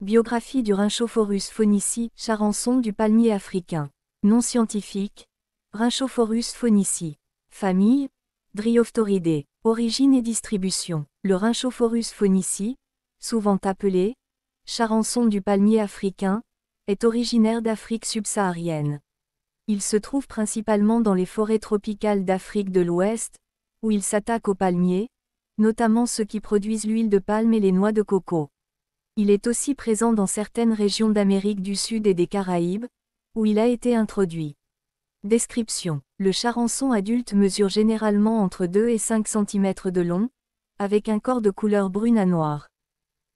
Biographie du Rhynchophorus phonici, charançon du palmier africain. Nom scientifique, Rhynchophorus phonici. Famille, Dryophthoridés. Origine et distribution. Le Rhynchophorus phonici, souvent appelé charançon du palmier africain, est originaire d'Afrique subsaharienne. Il se trouve principalement dans les forêts tropicales d'Afrique de l'Ouest, où il s'attaque aux palmiers, notamment ceux qui produisent l'huile de palme et les noix de coco. Il est aussi présent dans certaines régions d'Amérique du Sud et des Caraïbes, où il a été introduit. Description. Le charançon adulte mesure généralement entre 2 et 5 cm de long, avec un corps de couleur brune à noire.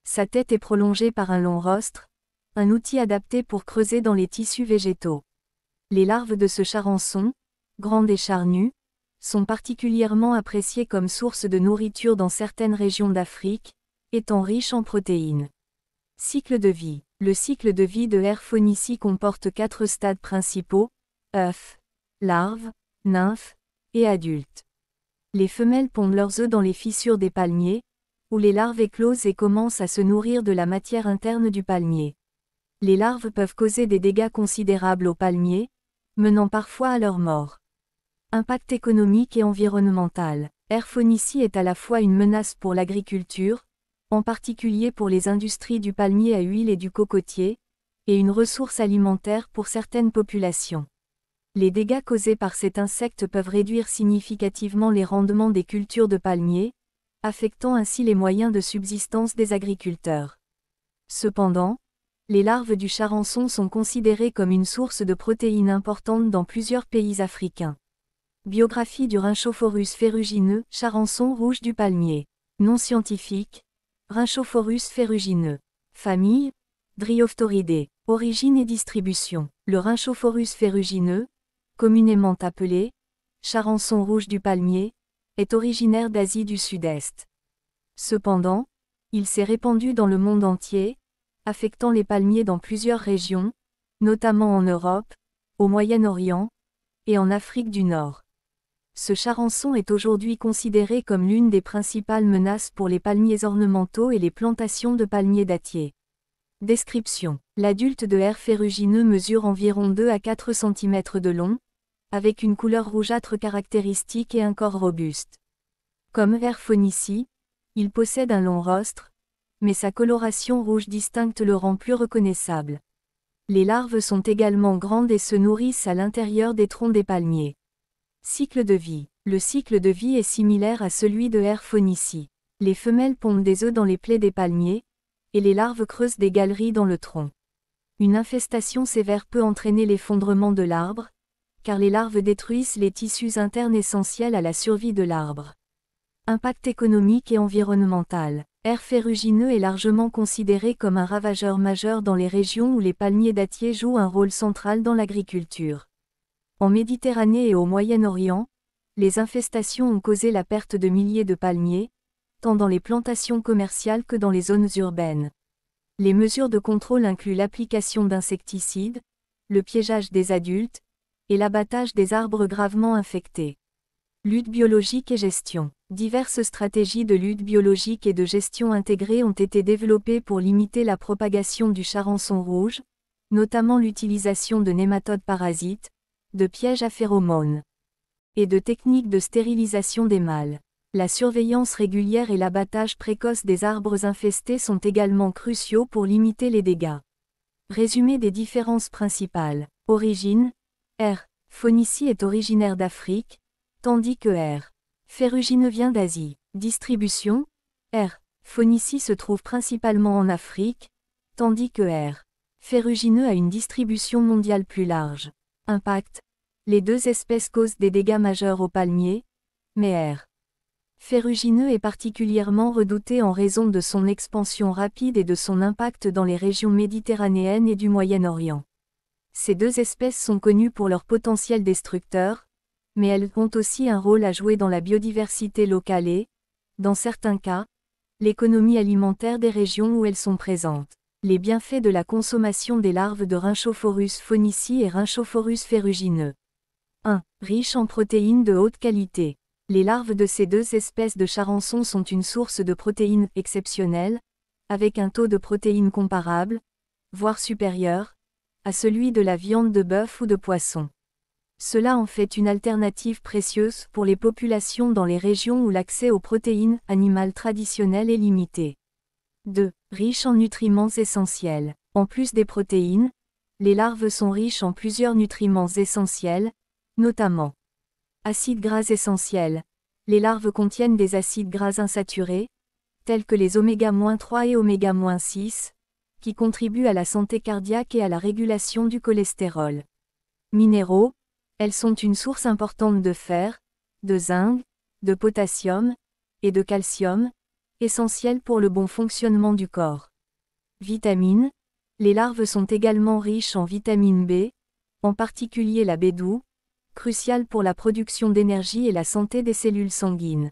Sa tête est prolongée par un long rostre, un outil adapté pour creuser dans les tissus végétaux. Les larves de ce charançon, grandes et charnues, sont particulièrement appréciées comme source de nourriture dans certaines régions d'Afrique, étant riches en protéines. Cycle de vie. Le cycle de vie de R. phonici comporte 4 stades principaux: œufs, larves, nymphes et adultes. Les femelles pondent leurs œufs dans les fissures des palmiers, où les larves éclosent et commencent à se nourrir de la matière interne du palmier. Les larves peuvent causer des dégâts considérables aux palmiers, menant parfois à leur mort. Impact économique et environnemental. R. phonici est à la fois une menace pour l'agriculture, en particulier pour les industries du palmier à huile et du cocotier, et une ressource alimentaire pour certaines populations. Les dégâts causés par cet insecte peuvent réduire significativement les rendements des cultures de palmiers, affectant ainsi les moyens de subsistance des agriculteurs. Cependant, les larves du charançon sont considérées comme une source de protéines importante dans plusieurs pays africains. Biographie du Rhynchophorus ferrugineux, charançon rouge du palmier. Nom scientifique, Rhynchophorus ferrugineux. Famille, Dryophthoridés. Origine et distribution. Le Rhynchophorus ferrugineux, communément appelé charançon rouge du palmier, est originaire d'Asie du Sud-Est. Cependant, il s'est répandu dans le monde entier, affectant les palmiers dans plusieurs régions, notamment en Europe, au Moyen-Orient et en Afrique du Nord. Ce charançon est aujourd'hui considéré comme l'une des principales menaces pour les palmiers ornementaux et les plantations de palmiers dattiers. Description. L'adulte de R. ferrugineux mesure environ 2 à 4 cm de long, avec une couleur rougeâtre caractéristique et un corps robuste. Comme R. phonici, il possède un long rostre, mais sa coloration rouge distincte le rend plus reconnaissable. Les larves sont également grandes et se nourrissent à l'intérieur des troncs des palmiers. Cycle de vie. Le cycle de vie est similaire à celui de R. phonici. Les femelles pondent des œufs dans les plaies des palmiers, et les larves creusent des galeries dans le tronc. Une infestation sévère peut entraîner l'effondrement de l'arbre, car les larves détruisent les tissus internes essentiels à la survie de l'arbre. Impact économique et environnemental. R. ferrugineux est largement considéré comme un ravageur majeur dans les régions où les palmiers dattiers jouent un rôle central dans l'agriculture. En Méditerranée et au Moyen-Orient, les infestations ont causé la perte de milliers de palmiers, tant dans les plantations commerciales que dans les zones urbaines. Les mesures de contrôle incluent l'application d'insecticides, le piégeage des adultes, et l'abattage des arbres gravement infectés. Lutte biologique et gestion. Diverses stratégies de lutte biologique et de gestion intégrées ont été développées pour limiter la propagation du charançon rouge, notamment l'utilisation de nématodes parasites, de pièges à phéromones et de techniques de stérilisation des mâles. La surveillance régulière et l'abattage précoce des arbres infestés sont également cruciaux pour limiter les dégâts. Résumé des différences principales. Origine. R. phonici est originaire d'Afrique, tandis que R. ferrugineux vient d'Asie. Distribution. R. phonici se trouve principalement en Afrique, tandis que R. ferrugineux a une distribution mondiale plus large. Impact. Les deux espèces causent des dégâts majeurs aux palmiers, mais R. ferrugineux est particulièrement redouté en raison de son expansion rapide et de son impact dans les régions méditerranéennes et du Moyen-Orient. Ces deux espèces sont connues pour leur potentiel destructeur, mais elles ont aussi un rôle à jouer dans la biodiversité locale et, dans certains cas, l'économie alimentaire des régions où elles sont présentes. Les bienfaits de la consommation des larves de Rhynchophorus phonici et Rhynchophorus ferrugineux. 1. Riche en protéines de haute qualité. Les larves de ces deux espèces de charançon sont une source de protéines exceptionnelle, avec un taux de protéines comparable, voire supérieur, à celui de la viande de bœuf ou de poisson. Cela en fait une alternative précieuse pour les populations dans les régions où l'accès aux protéines animales traditionnelles est limité. 2. Riche en nutriments essentiels. En plus des protéines, les larves sont riches en plusieurs nutriments essentiels, notamment acides gras essentiels. Les larves contiennent des acides gras insaturés, tels que les oméga-3 et oméga-6, qui contribuent à la santé cardiaque et à la régulation du cholestérol. Minéraux, elles sont une source importante de fer, de zinc, de potassium et de calcium, essentiels pour le bon fonctionnement du corps. Vitamines, les larves sont également riches en vitamine B, en particulier la B12, cruciale pour la production d'énergie et la santé des cellules sanguines.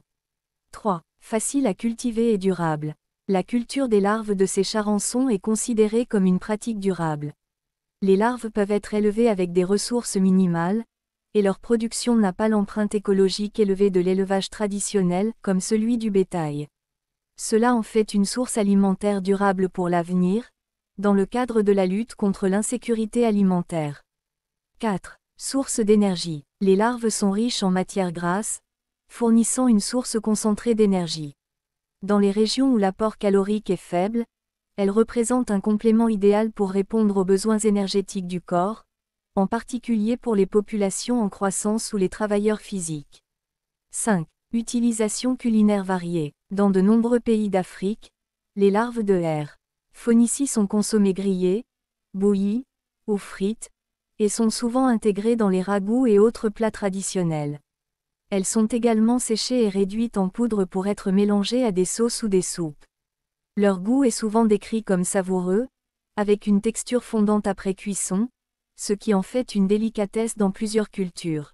3. Facile à cultiver et durable. La culture des larves de ces charançons est considérée comme une pratique durable. Les larves peuvent être élevées avec des ressources minimales, et leur production n'a pas l'empreinte écologique élevée de l'élevage traditionnel, comme celui du bétail. Cela en fait une source alimentaire durable pour l'avenir, dans le cadre de la lutte contre l'insécurité alimentaire. 4. Source d'énergie. Les larves sont riches en matières grasses, fournissant une source concentrée d'énergie. Dans les régions où l'apport calorique est faible, elles représentent un complément idéal pour répondre aux besoins énergétiques du corps, en particulier pour les populations en croissance ou les travailleurs physiques. 5. Utilisation culinaire variée. Dans de nombreux pays d'Afrique, les larves de R. Phonicie sont consommées grillées, bouillies ou frites, et sont souvent intégrées dans les ragoûts et autres plats traditionnels. Elles sont également séchées et réduites en poudre pour être mélangées à des sauces ou des soupes. Leur goût est souvent décrit comme savoureux, avec une texture fondante après cuisson, ce qui en fait une délicatesse dans plusieurs cultures.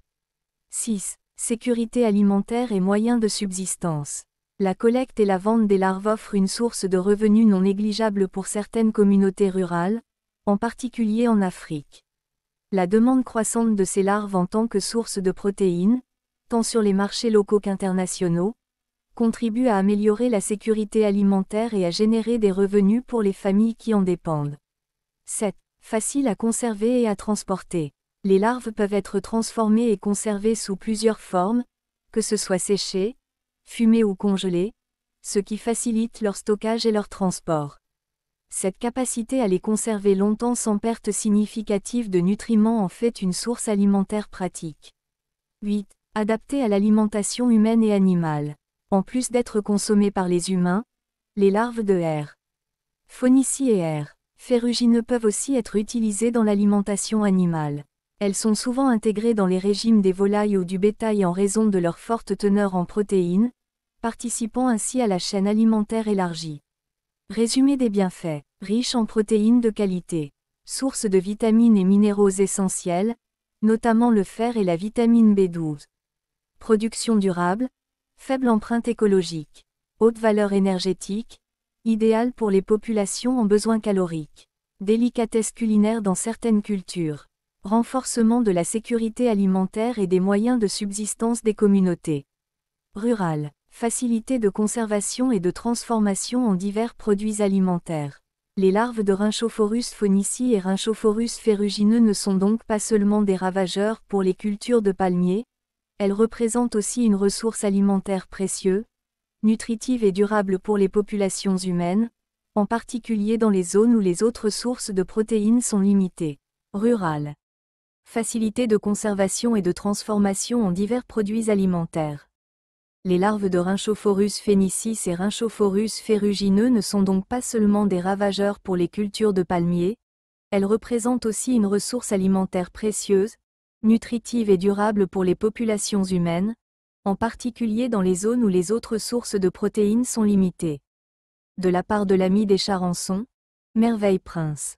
6. Sécurité alimentaire et moyens de subsistance. La collecte et la vente des larves offrent une source de revenus non négligeable pour certaines communautés rurales, en particulier en Afrique. La demande croissante de ces larves en tant que source de protéines, tant sur les marchés locaux qu'internationaux, contribue à améliorer la sécurité alimentaire et à générer des revenus pour les familles qui en dépendent. 7. Facile à conserver et à transporter. Les larves peuvent être transformées et conservées sous plusieurs formes, que ce soit séchées, fumées ou congelées, ce qui facilite leur stockage et leur transport. Cette capacité à les conserver longtemps sans perte significative de nutriments en fait une source alimentaire pratique. 8. Adaptée à l'alimentation humaine et animale. En plus d'être consommées par les humains, les larves de R. Phonicie et R. ferrugineux peuvent aussi être utilisées dans l'alimentation animale. Elles sont souvent intégrées dans les régimes des volailles ou du bétail en raison de leur forte teneur en protéines, participant ainsi à la chaîne alimentaire élargie. Résumé des bienfaits. Riche en protéines de qualité. Source de vitamines et minéraux essentiels, notamment le fer et la vitamine B12. Production durable, faible empreinte écologique. Haute valeur énergétique, idéale pour les populations en besoin calorique. Délicatesse culinaire dans certaines cultures. Renforcement de la sécurité alimentaire et des moyens de subsistance des communautés. Rural. Facilité de conservation et de transformation en divers produits alimentaires. Les larves de Rhynchophorus phonicie et Rhynchophorus ferrugineux ne sont donc pas seulement des ravageurs pour les cultures de palmiers, elles représentent aussi une ressource alimentaire précieuse, nutritive et durable pour les populations humaines, en particulier dans les zones où les autres sources de protéines sont limitées. Rural. Facilité de conservation et de transformation en divers produits alimentaires. Les larves de Rhynchophorus phénicis et Rhynchophorus ferrugineux ne sont donc pas seulement des ravageurs pour les cultures de palmiers, elles représentent aussi une ressource alimentaire précieuse, nutritive et durable pour les populations humaines, en particulier dans les zones où les autres sources de protéines sont limitées. De la part de l'ami des charançons, Merveille Prince.